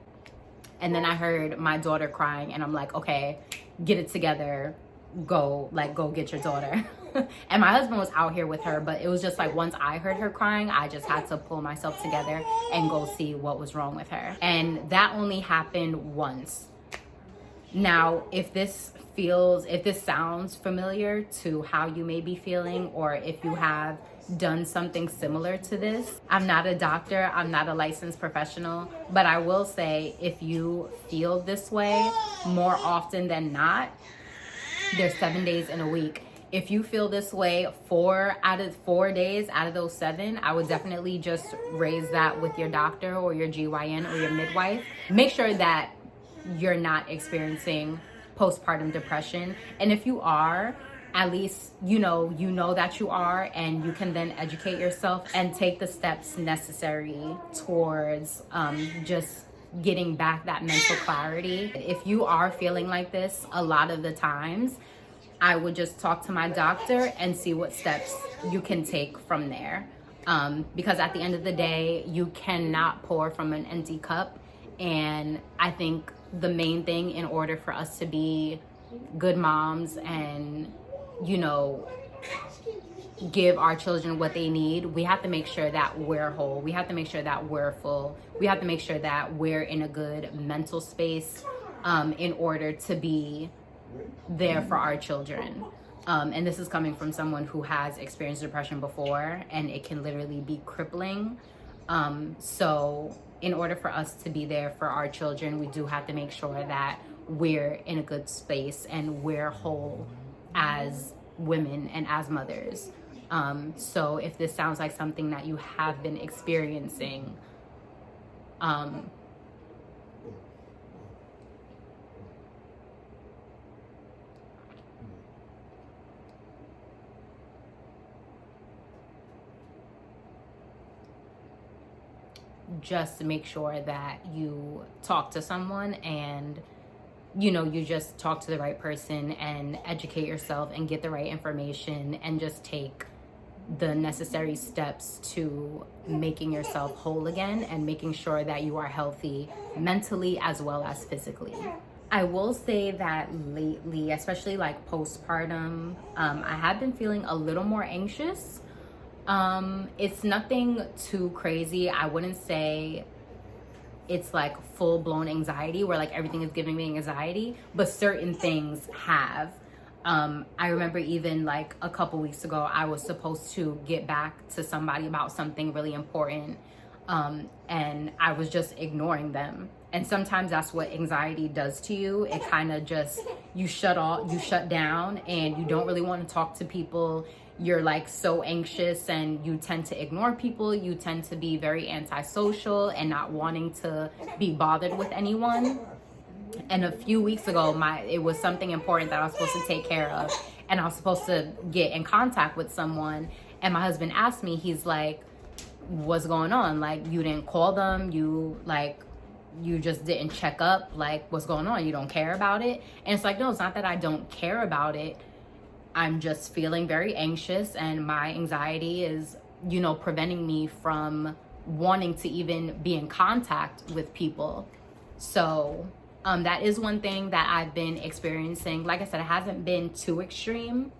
And then I heard my daughter crying and I'm like, okay, get it together. Go get your daughter. And my husband was out here with her, but it was just like once I heard her crying, I just had to pull myself together and go see what was wrong with her. And that only happened once. Now, if this sounds familiar to how you may be feeling, or if you have done something similar to this, I'm not a doctor, I'm not a licensed professional, but I will say if you feel this way more often than not, There's 7 days in a week. If you feel this way 4 days out of those 7, I would definitely just raise that with your doctor or your GYN or your midwife. Make sure that you're not experiencing postpartum depression. And if you are, at least you know that you are, and you can then educate yourself and take the steps necessary towards just getting back that mental clarity. If you are feeling like this a lot of the times, I would just talk to my doctor and see what steps you can take from there. Because at the end of the day, you cannot pour from an empty cup. And I think the main thing, in order for us to be good moms and, give our children what they need, we have to make sure that we're whole. We have to make sure that we're full. We have to make sure that we're in a good mental space in order to be there for our children. And this is coming from someone who has experienced depression before, and it can literally be crippling. So in order for us to be there for our children, we do have to make sure that we're in a good space and we're whole as women and as mothers. So if this sounds like something that you have been experiencing, just make sure that you talk to someone and you just talk to the right person and educate yourself and get the right information and just take the necessary steps to making yourself whole again and making sure that you are healthy mentally as well as physically. I will say that lately, especially like postpartum, I have been feeling a little more anxious. It's nothing too crazy. I wouldn't say it's like full-blown anxiety where like everything is giving me anxiety, but certain things have. I remember even like a couple weeks ago, I was supposed to get back to somebody about something really important, and I was just ignoring them. And sometimes that's what anxiety does to you. It kind of just, you shut down, and you don't really want to talk to people. You're like so anxious, and you tend to ignore people. You tend to be very antisocial and not wanting to be bothered with anyone. And a few weeks ago, it was something important that I was supposed to take care of, and I was supposed to get in contact with someone. And my husband asked me, he's like, what's going on? Like, you didn't call them, you just didn't check up, like, what's going on? You don't care about it? And it's like, no, it's not that I don't care about it. I'm just feeling very anxious, and my anxiety is, preventing me from wanting to even be in contact with people. So that is one thing that I've been experiencing. Like I said, it hasn't been too extreme.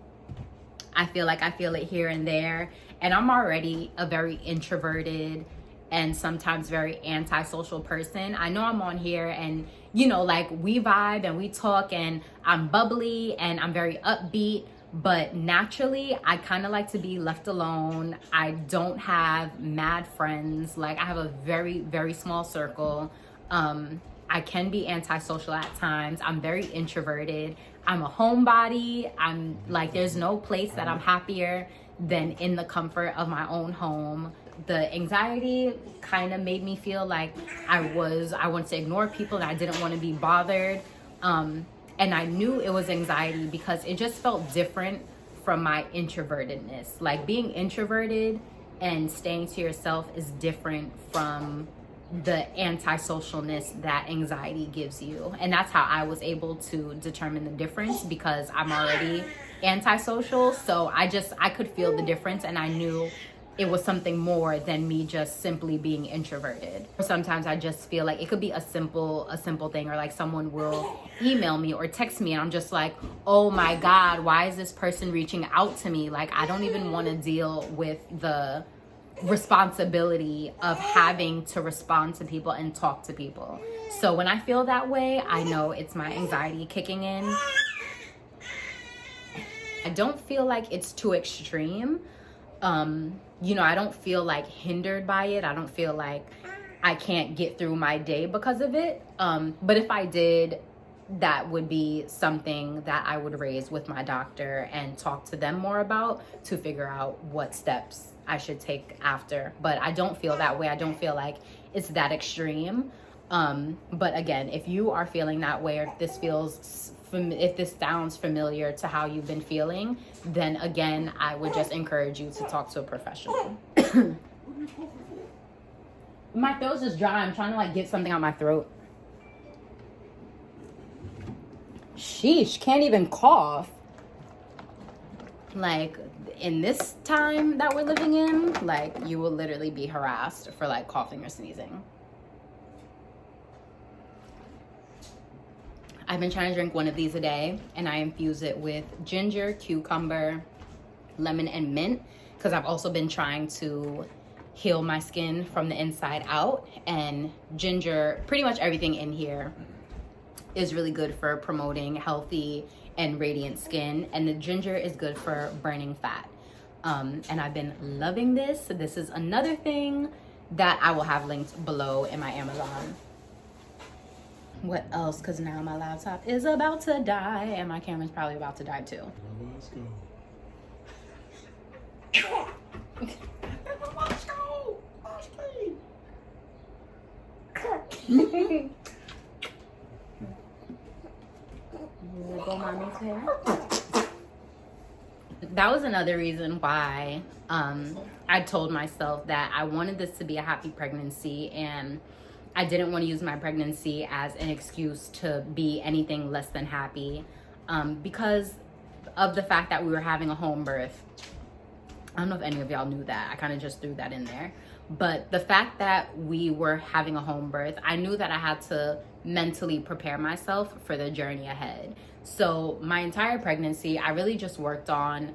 I feel it here and there. And I'm already a very introverted and sometimes very antisocial person. I know I'm on here and, like we vibe and we talk and I'm bubbly and I'm very upbeat. But naturally, I kind of like to be left alone. I don't have mad friends. Like, I have a very, very small circle. I can be antisocial at times. I'm very introverted. I'm a homebody. I'm like, there's no place that I'm happier than in the comfort of my own home. The anxiety kind of made me feel like I wanted to ignore people and I didn't want to be bothered. And I knew it was anxiety because it just felt different from my introvertedness. Like, being introverted and staying to yourself is different from the antisocialness that anxiety gives you. And that's how I was able to determine the difference, because I'm already antisocial. So I could feel the difference, and I knew it was something more than me just simply being introverted. Sometimes I just feel like it could be a simple thing, or like someone will email me or text me and I'm just like, oh my God, why is this person reaching out to me? Like, I don't even want to deal with the responsibility of having to respond to people and talk to people. So when I feel that way, I know it's my anxiety kicking in. I don't feel like it's too extreme. I don't feel like hindered by it. I don't feel like I can't get through my day because of it. But if I did, that would be something that I would raise with my doctor and talk to them more about to figure out what steps I should take after. But I don't feel that way. I don't feel like it's that extreme. But again, if you are feeling that way, or if this sounds familiar to how you've been feeling, then again, I would just encourage you to talk to a professional. My throat's just dry. I'm trying to like get something out my throat. Sheesh, can't even cough. Like, in this time that we're living in, like, you will literally be harassed for like coughing or sneezing. I've been trying to drink one of these a day, and I infuse it with ginger, cucumber, lemon, and mint, because I've also been trying to heal my skin from the inside out. And ginger, pretty much everything in here is really good for promoting healthy and radiant skin, and the ginger is good for burning fat. And I've been loving this. This is another thing that I will have linked below in my Amazon. What else? Because now my laptop is about to die, and my camera's probably about to die too. Let's go. That was another reason why I told myself that I wanted this to be a happy pregnancy, and I didn't want to use my pregnancy as an excuse to be anything less than happy, because of the fact that we were having a home birth. I don't know if any of y'all knew that. I kind of just threw that in there. But the fact that we were having a home birth, I knew that I had to mentally prepare myself for the journey ahead. So my entire pregnancy, I really just worked on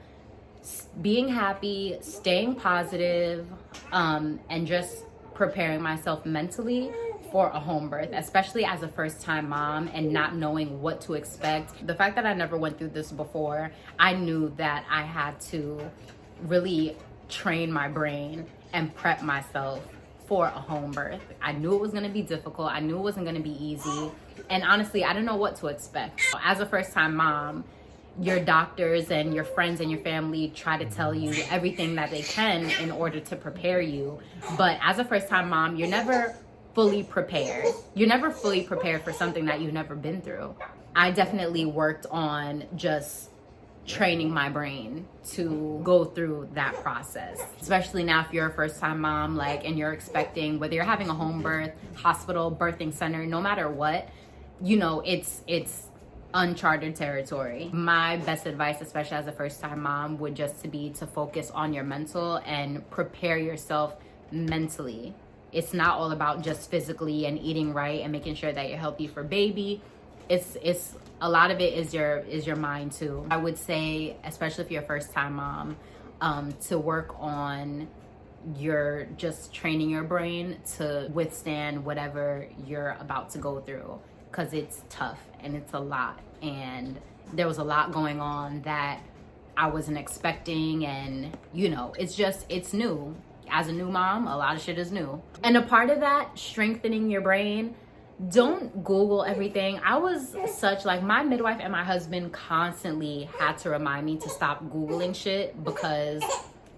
being happy, staying positive, and just preparing myself mentally for a home birth, especially as a first-time mom and not knowing what to expect. The fact that I never went through this before, I knew that I had to really train my brain and prep myself for a home birth. I knew it was gonna be difficult. I knew it wasn't gonna be easy. And honestly, I didn't know what to expect. As a first-time mom, your doctors and your friends and your family try to tell you everything that they can in order to prepare you. But as a first-time mom, you're never fully prepared. You're never fully prepared for something that you've never been through. I definitely worked on just training my brain to go through that process, especially now if you're a first-time mom, like, and you're expecting, whether you're having a home birth, hospital, birthing center, no matter what, you know, it's uncharted territory. My best advice, especially as a first-time mom, would just to be to focus on your mental and prepare yourself mentally. It's not all about just physically and eating right and making sure that you're healthy for baby. It's a lot of it is your mind too. I would say, especially if you're a first-time mom, to work on your just training your brain to withstand whatever you're about to go through, because it's tough and it's a lot, and there was a lot going on that I wasn't expecting, and you know, it's new. As a new mom, a lot of shit is new. And a part of that, strengthening your brain, don't Google everything. I was such, like, my midwife and my husband constantly had to remind me to stop Googling shit because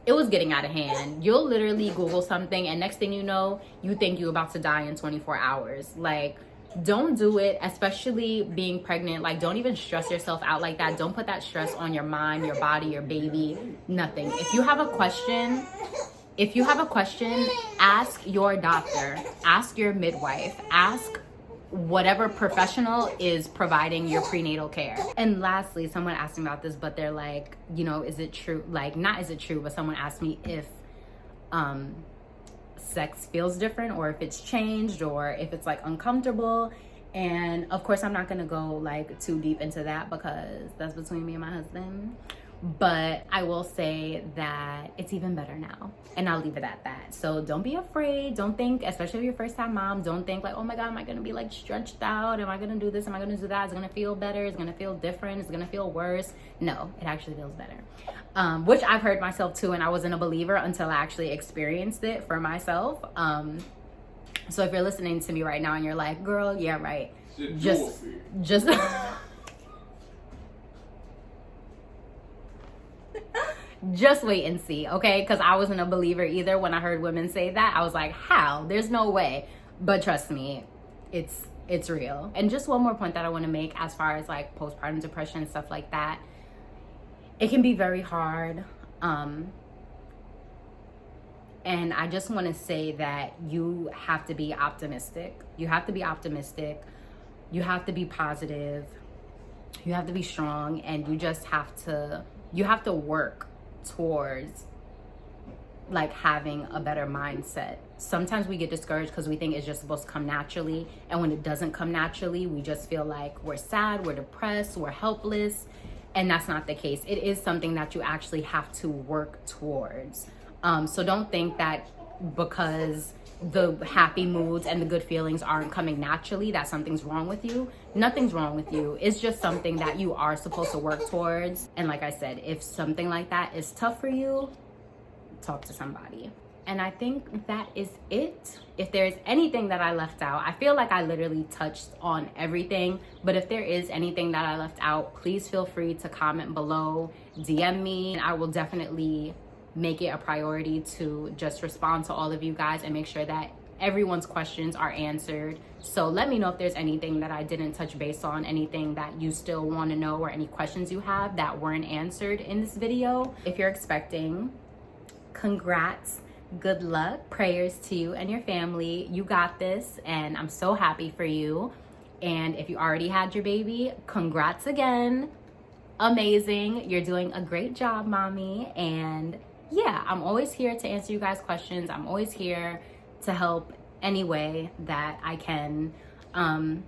it was getting out of hand. You'll literally Google something and next thing you know, you think you're about to die in 24 hours. Like, don't do it, especially being pregnant. Like, don't even stress yourself out like that. Don't put that stress on your mind, your body, your baby, nothing. If you have a question, ask your doctor, ask your midwife, ask whatever professional is providing your prenatal care. And lastly, someone asked me about this, but they're like, you know, is it true? Like, not is it true, but someone asked me if sex feels different, or if it's changed, or if it's like uncomfortable. And of course, I'm not gonna go like too deep into that because that's between me and my husband. But I will say that it's even better now, and I'll leave it at that. So don't be afraid. Don't think, especially if you're first time mom, don't think like, oh my God, am I gonna be like stretched out? Am I gonna do this? Am I gonna do that? Is it gonna feel better? Is it gonna feel different? Is it gonna feel worse? No, it actually feels better. Which I've heard myself too, and I wasn't a believer until I actually experienced it for myself. So if you're listening to me right now and you're like, girl, yeah, right, just just wait and see, okay? Because I wasn't a believer either when I heard women say that. I was like, how? There's no way. But trust me, it's real. And just one more point that I want to make as far as like postpartum depression and stuff like that. It can be very hard. And I just want to say that you have to be optimistic. You have to be optimistic. You have to be positive. You have to be strong, and you just have to work towards like having a better mindset. Sometimes we get discouraged because we think it's just supposed to come naturally, and when it doesn't come naturally, we just feel like we're sad, we're depressed, we're helpless, and that's not the case. It is something that you actually have to work towards. So don't think that because the happy moods and the good feelings aren't coming naturally that something's wrong with you. Nothing's wrong with you. It's just something that you are supposed to work towards. And like I said, if something like that is tough for you, talk to somebody. And I think that is it. If there's anything that I left out, I feel like I literally touched on everything, but if there is anything that I left out, please feel free to comment below, DM me, and I will definitely make it a priority to just respond to all of you guys and make sure that everyone's questions are answered. So let me know if there's anything that I didn't touch base on, anything that you still want to know, or any questions you have that weren't answered in this video. If you're expecting, congrats, good luck, prayers to you and your family. You got this, and I'm so happy for you. And if you already had your baby, congrats again. Amazing. You're doing a great job, mommy. And yeah, I'm always here to answer you guys' questions. I'm always here to help any way that I can. And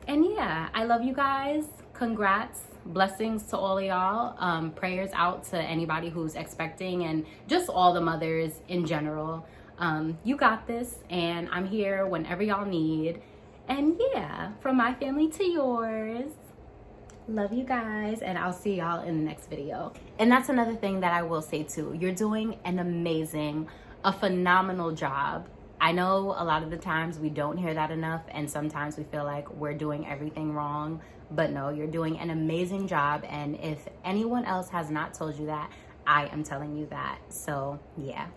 yeah, I love you guys. Congrats. Blessings to all of y'all. Prayers out to anybody who's expecting, and just all the mothers in general. You got this, and I'm here whenever y'all need. And yeah, from my family to yours. Love you guys, and I'll see y'all in the next video. And that's another thing that I will say too. You're doing an amazing, a phenomenal job. I know a lot of the times we don't hear that enough, and sometimes we feel like we're doing everything wrong, but no, you're doing an amazing job. And if anyone else has not told you that, I am telling you that. So yeah.